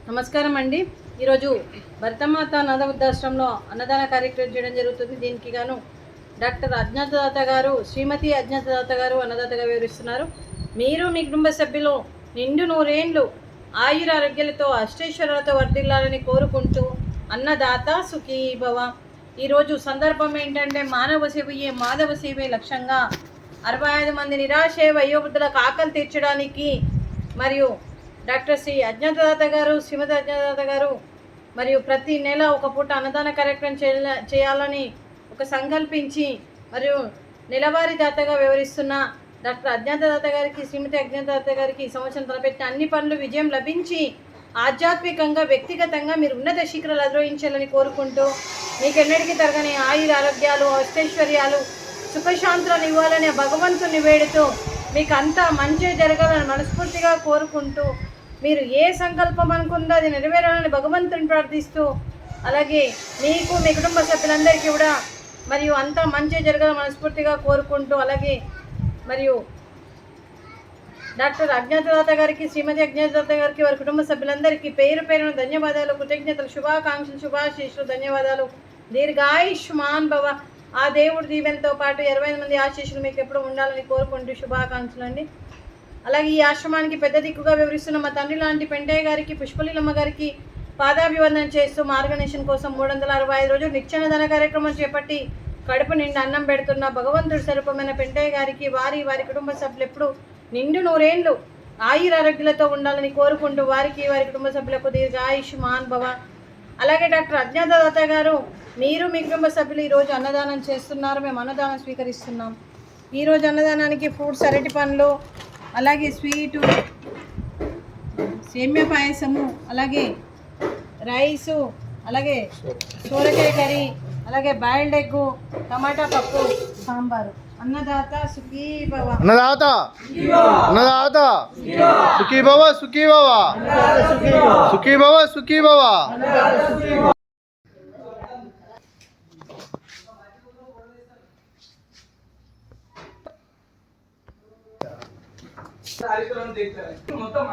నమస్కారం అండి. ఈరోజు భరతమాత అనాథ వృద్ధాశ్రమంలో అన్నదాన కార్యక్రమం చేయడం జరుగుతుంది. దీనికి గాను డాక్టర్ అజ్ఞాతదాత గారు, శ్రీమతి అజ్ఞాతదాత గారు అన్నదాతగా వివరిస్తున్నారు. మీరు మీ కుటుంబ సభ్యులు నిండు నూరేండ్లు ఆయురారోగ్యాలతో అష్టైశ్వర్యాలతో వర్ధిల్లాలని కోరుకుంటూ అన్నదాత సుఖీ భవ. ఈరోజు సందర్భం ఏంటంటే మానవ సేవయే మాధవ సేవే లక్ష్యంగా 65 మంది నిరాశ వయోవృద్ధులకు ఆకలి తీర్చడానికి మరియు డాక్టర్ శ్రీ అజ్ఞాతదాత గారు, శ్రీమతి అజ్ఞాతదాత గారు మరియు ప్రతి నెల ఒక పూట అన్నదాన కార్యక్రమం చేయాలని ఒక సంకల్పించి మరియు నెలవారీ దాతగా వ్యవహరిస్తున్న డాక్టర్ అజ్ఞాతదాత గారికి, శ్రీమతి అజ్ఞాతదాత గారికి ఈ సంవత్సరం తలపెట్టిన అన్ని పనులు విజయం లభించి ఆధ్యాత్మికంగా వ్యక్తిగతంగా మీరు ఉన్నత శిఖరాలు అధిరోహించాలని కోరుకుంటూ మీకు ఎన్నటికీ తరగని ఆయుర ఆరోగ్యాలు, అష్టైశ్వర్యాలు, సుఖశాంతులను ఇవ్వాలని భగవంతుని వేడుతూ మీకు అంతా మంచి జరగాలని మనస్ఫూర్తిగా కోరుకుంటూ మీరు ఏ సంకల్పం అనుకుందో అది నెరవేరాలని భగవంతుని ప్రార్థిస్తూ అలాగే మీకు మీ కుటుంబ సభ్యులందరికీ కూడా మరియు అంతా మంచి జరగాలని మనస్ఫూర్తిగా కోరుకుంటూ అలాగే మరియు డాక్టర్ అజ్ఞాతదాత గారికి, శ్రీమతి అజ్ఞాతదాత గారికి, వారి కుటుంబ సభ్యులందరికీ పేరు పేరున ధన్యవాదాలు, కృతజ్ఞతలు, శుభాకాంక్షలు, శుభాశీస్సులు, ధన్యవాదాలు. దీర్ఘాయుష్మాన్ భవ. ఆ దేవుడి దీవెనతో పాటు 25 మంది ఆశీస్సులు మీకు ఎప్పుడు ఉండాలని కోరుకుంటూ శుభాకాంక్షలు అండి. అలాగే ఈ ఆశ్రమానికి పెద్ద దిక్కుగా వివరిస్తున్న మా తండ్రి లాంటి పెంటయ్య గారికి, పుష్పలీలమ్మ గారికి పాదాభివందన చేస్తూ మార్గనేషన్ కోసం 365 రోజులు నిత్యాన్నదాన కార్యక్రమం చేపట్టి కడుపు నిండి అన్నం పెడుతున్న భగవంతుడి స్వరూపమైన పెంటయ్య గారికి, వారి కుటుంబ సభ్యులు ఎప్పుడు నిండు నూరేండ్లు ఆయురారోగ్యాలతో ఉండాలని కోరుకుంటూ వారికి, వారి కుటుంబ సభ్యులకు దీర్ఘాయుష్మాన్ భవ. అలాగే డాక్టర్ అజ్ఞాతదాత గారు, మీరు మీ కుటుంబ సభ్యులు ఈరోజు అన్నదానం చేస్తున్నారు. మేము అన్నదానం స్వీకరిస్తున్నాం. ఈరోజు అన్నదానానికి ఫ్రూట్స్, అరటి పండ్లు, అలాగే స్వీటు, సేమ్యా పాయసము, అలాగే రైసు, అలాగే సోరకాయ కర్రీ, అలాగే బాయిల్డ్ ఎగ్గు, టమాటా పప్పు, సాంబారు. అన్నదాత సుఖీ భవ. అన్నదాత అన్నదాత సుఖీ భవ, సుఖీ భవ, సుఖీ భవ, సుఖీ భవ. మొత్తం